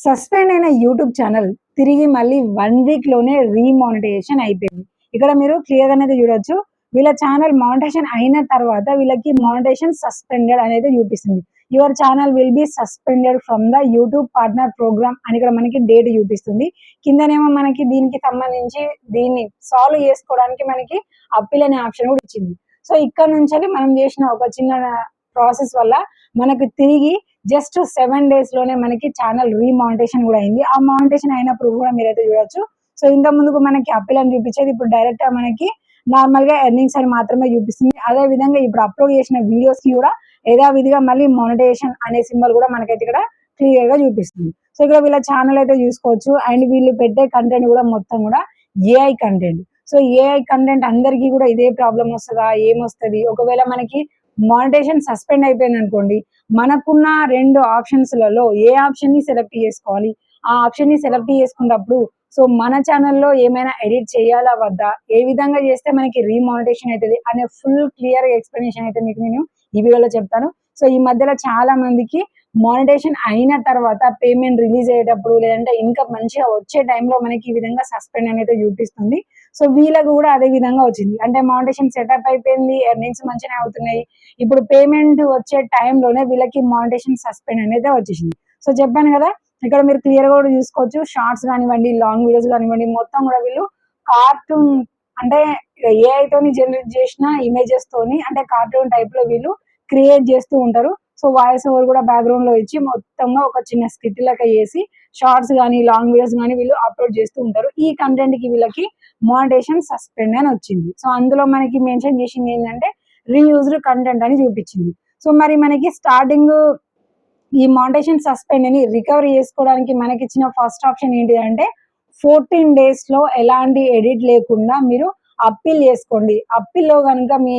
Suspend అయిన YouTube channel తిరిగి మళ్ళీ 1 వీక్ లోనే రీమానిటైజేషన్ అయిపోయింది. ఇక్కడ మీరు క్లియర్ అనేది చూడొచ్చు. వీళ్ళ ఛానల్ మానిటైజేషన్ అయిన తర్వాత వీళ్ళకి మానిటైజేషన్ సస్పెండెడ్ అనేది చూపిస్తుంది. Your channel will be suspended from the YouTube partner program అని ఇక్కడ మనకి డేట్ చూపిస్తుంది. కిందనేమో మనకి దీనికి సంబంధించి దీన్ని సాల్వ్ చేసుకోవడానికి మనకి అప్పీల్ అనే ఆప్షన్ కూడా ఇచ్చింది. సో ఇక్కడ నుంచి మనం చేసిన ఒక చిన్న ప్రాసెస్ వల్ల మనకు తిరిగి జస్ట్ 7 days లోనే మనకి ఛానల్ రీమానిటైజేషన్ కూడా అయింది. ఆ మానిటైజేషన్ అయినప్పుడు కూడా మీరైతే చూడొచ్చు. సో ఇంత ముందుకు మనకి అప్పీల్ అని చూపించేది, ఇప్పుడు డైరెక్ట్ గా మనకి నార్మల్ గా ఎర్నింగ్స్ అని మాత్రమే చూపిస్తుంది. అదే విధంగా ఇప్పుడు అప్లోడ్ చేసిన వీడియోస్ కి కూడా యథావిధిగా మళ్ళీ మానిటైజేషన్ అనే సింబల్ కూడా మనకైతే ఇక్కడ క్లియర్ గా చూపిస్తుంది. సో ఇక్కడ వీళ్ళ ఛానల్ అయితే చూసుకోవచ్చు. అండ్ వీళ్ళు పెట్టే కంటెంట్ కూడా మొత్తం కూడా AI content. So AI content అందరికీ కూడా ఇదే ప్రాబ్లం వస్తుందా, ఏమొస్తుంది? ఒకవేళ మనకి మానిటైజేషన్ సస్పెండ్ అయిపోయింది అనుకోండి, మనకున్న 2 ఆప్షన్స్లలో ఏ ఆప్షన్ ని సెలెక్ట్ చేసుకోవాలి, ఆ ఆప్షన్ ని సెలెక్ట్ చేసుకున్నప్పుడు సో మన ఛానల్లో ఏమైనా ఎడిట్ చేయాలా వద్దా, ఏ విధంగా చేస్తే మనకి రీమానిటైజేషన్ అవుతుంది అనే ఫుల్ క్లియర్ ఎక్స్ప్లెనేషన్ అయితే మీకు నేను ఈ వీడియోలో చెప్తాను. సో ఈ మధ్యలో చాలా మందికి మానిటైజేషన్ అయిన తర్వాత పేమెంట్ రిలీజ్ అయ్యేటప్పుడు లేదంటే ఇంకా మంచిగా వచ్చే టైంలో మనకి ఈ విధంగా సస్పెండ్ అనేది చూపిస్తుంది. సో వీళ్ళకు కూడా అదే విధంగా వచ్చింది. అంటే మానిటైజేషన్ సెటప్ అయిపోయింది, ఎర్నింగ్స్ మంచిగా అవుతున్నాయి, ఇప్పుడు పేమెంట్ వచ్చే టైంలోనే వీళ్ళకి మానిటైజేషన్ సస్పెండ్ అనేది వచ్చేసింది. సో చెప్పాను కదా, ఇక్కడ మీరు క్లియర్ గా కూడా చూసుకోవచ్చు. షార్ట్స్ కానివ్వండి, లాంగ్ వీడియోస్ కానివ్వండి, మొత్తం కూడా వీళ్ళు కార్టూన్ అంటే ఏఐ తోని జనరేట్ చేసిన ఇమేజెస్ తోని అంటే కార్టూన్ టైప్ లో వీళ్ళు క్రియేట్ చేస్తూ ఉంటారు. సో వాయిస్ ఓవర్ కూడా బ్యాక్గ్రౌండ్ లో ఇచ్చి మొత్తంగా ఒక చిన్న స్కిట్ లెక్క చేసి షార్ట్స్ కానీ లాంగ్ వీడియోస్ కానీ వీళ్ళు అప్లోడ్ చేస్తూ ఉంటారు. ఈ కంటెంట్ కి వీళ్ళకి మానిటైజేషన్ సస్పెండ్ అని వచ్చింది. సో అందులో మనకి మెన్షన్ చేసింది ఏంటంటే రీయూజ్డ్ కంటెంట్ అని చూపించింది. సో మరి మనకి స్టార్టింగ్ ఈ మానిటైజేషన్ సస్పెండ్ అని రికవరీ చేసుకోవడానికి మనకి ఇచ్చిన ఫస్ట్ ఆప్షన్ ఏంటి అంటే 14 days లో ఎలాంటి ఎడిట్ లేకుండా మీరు అప్పీల్ చేసుకోండి. అప్పీల్లో కనుక మీ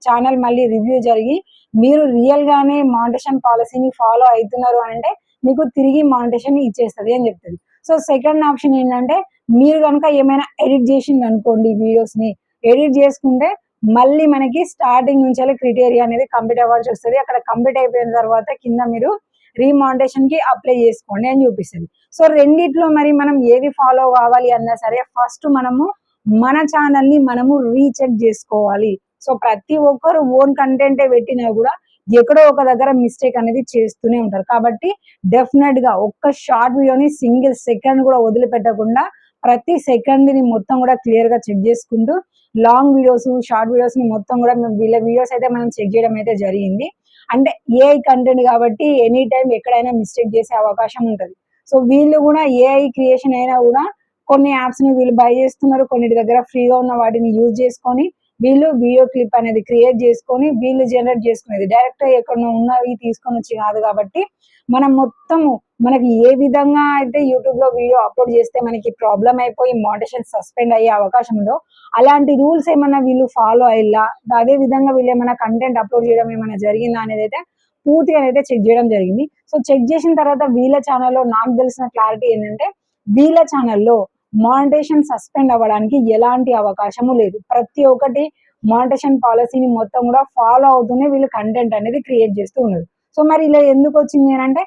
ఛానల్ మళ్ళీ రివ్యూ జరిగి మీరు రియల్ గానే మానిటైజేషన్ పాలసీని ఫాలో అవుతున్నారు అంటే మీకు తిరిగి మానిటైజేషన్ ఇచ్చేస్తుంది అని చెప్తుంది. సో సెకండ్ ఆప్షన్ ఏంటంటే మీరు కనుక ఏమైనా ఎడిట్ చేసింది అనుకోండి, వీడియోస్ ని ఎడిట్ చేసుకుంటే మళ్ళీ మనకి స్టార్టింగ్ నుంచి క్రైటీరియా అనేది కంప్లీట్ అవ్వాల్సి వస్తుంది. అక్కడ కంప్లీట్ అయిపోయిన తర్వాత కింద మీరు రీమానిటైజేషన్ కి అప్లై చేసుకోండి అని చూపిస్తుంది. సో రెండిట్లో మరి మనం ఏది ఫాలో కావాలి అన్నా సరే ఫస్ట్ మనము మన ఛానల్ ని మనము రీచెక్ చేసుకోవాలి. సో ప్రతి ఒక్కరు ఓన్ కంటెంటే పెట్టినా కూడా ఎక్కడో ఒక దగ్గర మిస్టేక్ అనేది చేస్తూనే ఉంటారు. కాబట్టి డెఫినెట్ గా ఒక్క షార్ట్ వీడియోని సింగిల్ సెకండ్ కూడా వదిలిపెట్టకుండా ప్రతి సెకండ్ ని మొత్తం కూడా క్లియర్ గా చెక్ చేసుకుంటూ లాంగ్ వీడియోస్, షార్ట్ వీడియోస్ ని మొత్తం కూడా వీళ్ళ వీడియోస్ అయితే మనం చెక్ చేయడం అయితే జరిగింది. అంటే ఏఐ కంటెంట్ కాబట్టి ఎనీ టైం ఎక్కడైనా మిస్టేక్ చేసే అవకాశం ఉంటది. సో వీళ్ళు కూడా ఏఐ క్రియేషన్ అయినా కూడా కొన్ని యాప్స్ ని వీళ్ళు బై చేస్తున్నారు, కొన్నిటి దగ్గర ఫ్రీగా ఉన్న వాటిని యూజ్ చేసుకొని వీళ్ళు వీడియో క్లిప్ అనేది క్రియేట్ చేసుకొని వీళ్ళు జనరేట్ చేసుకునేది డైరెక్ట్ ఎక్కడ ఉన్నవి తీసుకొని వచ్చి కాదు. కాబట్టి మనం మొత్తము మనకి ఏ విధంగా అయితే యూట్యూబ్ లో వీడియో అప్లోడ్ చేస్తే మనకి ప్రాబ్లం అయిపోయి మానిటైజేషన్ సస్పెండ్ అయ్యే అవకాశం ఉందో అలాంటి రూల్స్ ఏమన్నా వీళ్ళు ఫాలో అయ్యా, అదే విధంగా వీళ్ళు ఏమైనా కంటెంట్ అప్లోడ్ చేయడం ఏమైనా జరిగిందా అనేది అయితే పూర్తిగా అయితే చెక్ చేయడం జరిగింది. సో చెక్ చేసిన తర్వాత వీళ్ళ ఛానల్లో నాకు తెలిసిన క్లారిటీ ఏంటంటే వీళ్ళ ఛానల్లో మానిటైజేషన్ సస్పెండ్ అవ్వడానికి ఎలాంటి అవకాశము లేదు. ప్రతి ఒక్కటి మానిటైజేషన్ పాలసీని మొత్తం కూడా ఫాలో అవుతూనే వీళ్ళు కంటెంట్ అనేది క్రియేట్ చేస్తూ ఉన్నారు. సో మరి ఇలా ఎందుకు వచ్చింది అంటే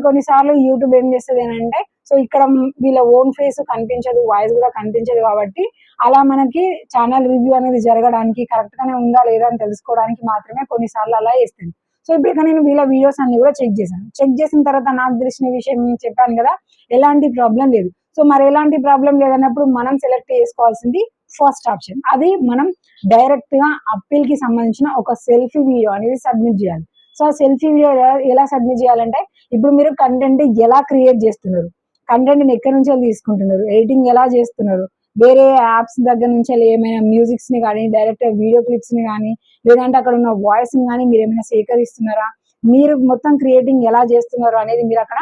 కొన్నిసార్లు యూట్యూబ్ ఏం చేస్తుంది అంటే సో ఇక్కడ వీళ్ళ ఓన్ ఫేస్ కనిపించదు, వాయిస్ కూడా కనిపించదు. కాబట్టి అలా మనకి ఛానల్ రివ్యూ అనేది జరగడానికి కరెక్ట్ గానే ఉందా లేదా అని తెలుసుకోవడానికి మాత్రమే కొన్నిసార్లు అలా చేస్తుంది. సో ఇప్పుడు ఇక్కడ నేను వీళ్ళ వీడియోస్ అన్ని కూడా చెక్ చేశాను. చెక్ చేసిన తర్వాత నాకు తెలిసిన విషయం చెప్పాను కదా, ఎలాంటి ప్రాబ్లం లేదు. సో మరి ఎలాంటి ప్రాబ్లం లేదన్నప్పుడు మనం సెలెక్ట్ చేసుకోవాల్సింది ఫస్ట్ ఆప్షన్. అది మనం డైరెక్ట్ గా అప్పీల్ కి సంబంధించిన ఒక సెల్ఫీ వీడియో అనేది సబ్మిట్ చేయాలి. సో సెల్ఫీ వీడియో ఎలా సబ్మిట్ చేయాలంటే ఇప్పుడు మీరు కంటెంట్ ఎలా క్రియేట్ చేస్తున్నారు, కంటెంట్ ఎక్కడి నుంచి తీసుకుంటున్నారు, ఎడిటింగ్ ఎలా చేస్తున్నారు, వేరే యాప్స్ దగ్గర నుంచి ఏమైనా మ్యూజిక్స్ ని కానీ డైరెక్ట్ వీడియో క్లిప్స్ ని కానీ లేదంటే అక్కడ ఉన్న వాయిస్ ని కానీ మీరు ఏమైనా సేకరిస్తున్నారా, మీరు మొత్తం క్రియేటింగ్ ఎలా చేస్తున్నారు అనేది మీరు అక్కడ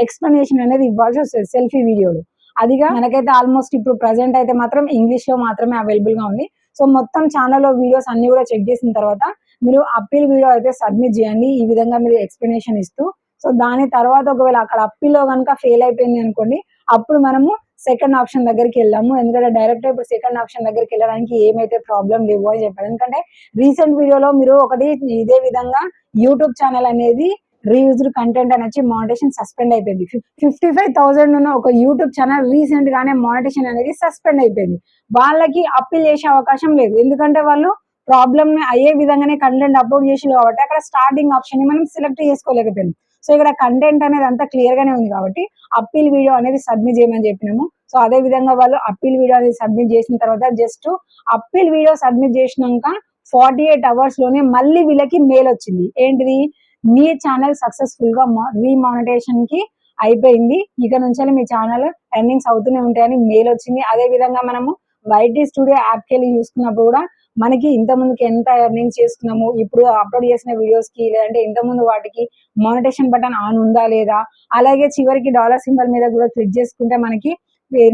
ఎక్స్ప్లెనేషన్ అనేది ఇవ్వాల్సి వస్తుంది సెల్ఫీ వీడియోలో. అదిగా మనకైతే ఆల్మోస్ట్ ఇప్పుడు ప్రజెంట్ అయితే మాత్రం ఇంగ్లీష్ లో మాత్రమే అవైలబుల్ గా ఉంది. సో మొత్తం ఛానల్లో వీడియోస్ అన్ని కూడా చెక్ చేసిన తర్వాత మీరు అప్పీల్ వీడియో అయితే సబ్మిట్ చేయండి ఈ విధంగా మీరు ఎక్స్ప్లెనేషన్ ఇస్తూ. సో దాని తర్వాత ఒకవేళ అక్కడ అప్పీల్లో కనుక ఫెయిల్ అయిపోయింది అనుకోండి, అప్పుడు మనము సెకండ్ ఆప్షన్ దగ్గరికి వెళ్ళాము. ఎందుకంటే డైరెక్ట్ ఇప్పుడు సెకండ్ ఆప్షన్ దగ్గరికి వెళ్ళడానికి ఏమైతే ప్రాబ్లం లేవు అని చెప్పారు. ఎందుకంటే రీసెంట్ వీడియోలో మీరు ఒకటి ఇదే విధంగా యూట్యూబ్ ఛానల్ అనేది రీయూజ్డ్ కంటెంట్ అని వచ్చి మానిటేషన్ సస్పెండ్ అయిపోయింది. 55,000 ఉన్న ఒక యూట్యూబ్ ఛానల్ రీసెంట్ గానే మానిటేషన్ అనేది సస్పెండ్ అయిపోయింది. వాళ్ళకి అప్పీల్ చేసే అవకాశం లేదు. ఎందుకంటే వాళ్ళు ప్రాబ్లమ్ అయ్యే విధంగానే కంటెంట్ అప్లోడ్ చేసిండ్రు కాబట్టి అక్కడ స్టార్టింగ్ ఆప్షన్ ని మనం సెలెక్ట్ చేసుకోలేకపోయాం. సో ఇక్కడ కంటెంట్ అనేది అంతా క్లియర్ గానే ఉంది కాబట్టి అప్పీల్ వీడియో అనేది సబ్మిట్ చేయమని చెప్పినాము. సో అదే విధంగా వాళ్ళు అప్పీల్ వీడియో అనేది సబ్మిట్ చేసిన తర్వాత జస్ట్ అప్పీల్ వీడియో సబ్మిట్ చేసినాక 48 అవర్స్ లోనే మళ్ళీ వీళ్ళకి మెయిల్ వచ్చింది. ఏంటిది? మీ ఛానల్ సక్సెస్ఫుల్ గా రీమానిటేషన్ కి అయిపోయింది, ఇక నుంచి మీ ఛానల్ ఎర్నింగ్స్ అవుతూనే ఉంటాయని మెయిల్ వచ్చింది. అదే విధంగా మనము వైటీ స్టూడియో యాప్కి వెళ్ళి చూసుకున్నప్పుడు కూడా మనకి ఇంత ముందుకి ఎంత ఎర్నింగ్స్ చేసుకున్నాము, ఇప్పుడు అప్లోడ్ చేసిన వీడియోస్ కి లేదంటే ఇంత ముందు వాటికి మానిటేషన్ బటన్ ఆన్ ఉందా లేదా, అలాగే చివరికి డాలర్ సింబల్ మీద కూడా క్లిక్ చేసుకుంటే మనకి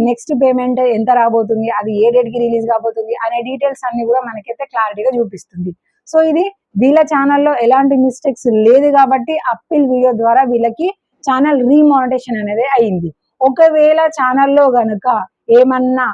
నెక్స్ట్ పేమెంట్ ఎంత రాబోతుంది, అది ఏ డేట్ కి రిలీజ్ కాబోతుంది అనే డీటెయిల్స్ అన్ని కూడా మనకైతే క్లారిటీగా చూపిస్తుంది. సో ఇది వీళ్ళ ఛానల్లో ఎలాంటి మిస్టేక్స్ లేదు కాబట్టి అప్పీల్ వీడియో ద్వారా వీళ్ళకి ఛానల్ రీమానిటేషన్ అనేది అయింది. ఒకవేళ ఛానల్లో గనుక ఏమన్నా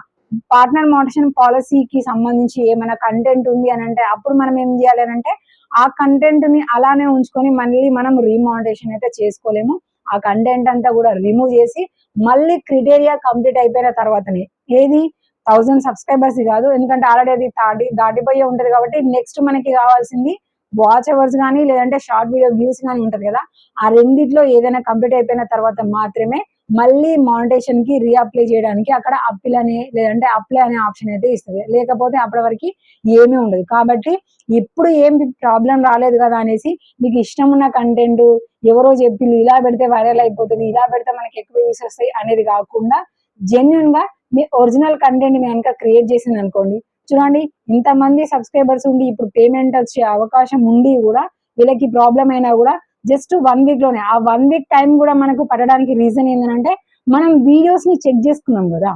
పార్ట్నర్ మానిటేషన్ పాలసీకి సంబంధించి ఏమైనా కంటెంట్ ఉంది అని అంటే అప్పుడు మనం ఏం చేయాలి అని అంటే ఆ కంటెంట్ ని అలానే ఉంచుకొని మళ్ళీ మనం రీమానిటేషన్ అయితే చేసుకోలేము. ఆ కంటెంట్ అంతా కూడా రిమూవ్ చేసి మళ్ళీ క్రైటీరియా కంప్లీట్ అయిపోయిన తర్వాతనే, ఏది 1000 సబ్స్క్రైబర్స్ కాదు, ఎందుకంటే ఆల్రెడీ అది దాటిపోయి ఉంటది కాబట్టి నెక్స్ట్ మనకి కావాల్సింది వాచ్ అవర్స్ కానీ లేదంటే షార్ట్ వీడియో వ్యూస్ కానీ ఉంటది కదా, ఆ రెండిట్లో ఏదైనా కంప్లీట్ అయిపోయిన తర్వాత మాత్రమే మళ్ళీ మానిటేషన్ కి రీఅప్లై చేయడానికి అక్కడ అప్పీల్ అనే లేదంటే అప్లై అనే ఆప్షన్ అయితే ఇస్తుంది. లేకపోతే అప్పటి వరకు ఏమీ ఉండదు. కాబట్టి ఇప్పుడు ఏం ప్రాబ్లం రాలేదు కదా అనేసి మీకు ఇష్టం ఉన్న కంటెంట్ ఎవరో చెప్పి ఇలా పెడితే వైరల్ అయిపోతుంది, ఇలా పెడితే మనకి ఎక్కువ వ్యూస్ వస్తాయి అనేది కాకుండా జెన్యున్ గా మీ ఒరిజినల్ కంటెంట్ ని కనుక క్రియేట్ చేసింది అనుకోండి, చూడండి ఇంతమంది సబ్స్క్రైబర్స్ ఉండి ఇప్పుడు పేమెంట్ వచ్చే అవకాశం ఉండి కూడా వీళ్ళకి ప్రాబ్లం అయినా కూడా జస్ట్ 1 వీక్ లోనే, ఆ 1 వీక్ టైం కూడా మనకు పడడానికి రీజన్ ఏంటంటే మనం వీడియోస్ ని చెక్ చేసుకున్నాం కదా,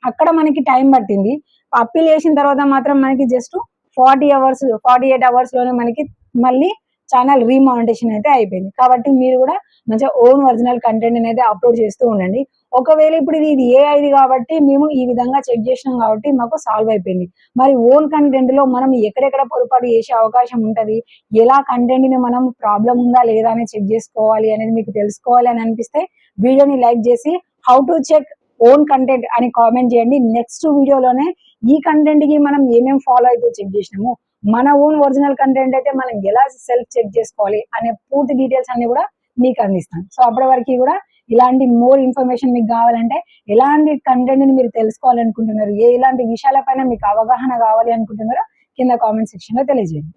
అక్కడ మనకి టైం పట్టింది. అప్పీల్ చేసిన తర్వాత మాత్రం మనకి జస్ట్ 48 అవర్స్ లోనే మనకి మళ్ళీ ఛానల్ రీమానిటేషన్ అయితే అయిపోయింది. కాబట్టి మీరు కూడా మంచిగా ఓన్ ఒరిజినల్ కంటెంట్ అనేది అప్లోడ్ చేస్తూ ఉండండి. ఒకవేళ ఇప్పుడు ఇది ఏఐది కాబట్టి మేము ఈ విధంగా చెక్ చేసినాం కాబట్టి మాకు సాల్వ్ అయిపోయింది. మరి ఓన్ కంటెంట్ లో మనం ఎక్కడెక్కడ పొరపాటు చేసే అవకాశం ఉంటది, ఎలా కంటెంట్ ని మనం ప్రాబ్లం ఉందా లేదా అని చెక్ చేసుకోవాలి అనేది మీకు తెలుసుకోవాలి అని అనిపిస్తే వీడియోని లైక్ చేసి how to check own content అని కామెంట్ చేయండి. నెక్స్ట్ వీడియోలోనే ఈ కంటెంట్ కి మనం ఏమేమి ఫాలో అయితే చెక్ చేసినాము, మన ఓన్ ఒరిజినల్ కంటెంట్ అయితే మనం ఎలా సెల్ఫ్ చెక్ చేసుకోవాలి అనే పూర్తి డీటెయిల్స్ అన్ని కూడా మీకు అందిస్తాను. సో అప్పటి వరకు కూడా ఇలాంటి మోర్ ఇన్ఫర్మేషన్ మీకు కావాలంటే, ఎలాంటి కంటెంట్ ని మీరు తెలుసుకోవాలనుకుంటున్నారు, ఎలాంటి విషయాలపైన మీకు అవగాహన కావాలి అనుకుంటున్నారో కింద కామెంట్ సెక్షన్ లో తెలియజేయండి.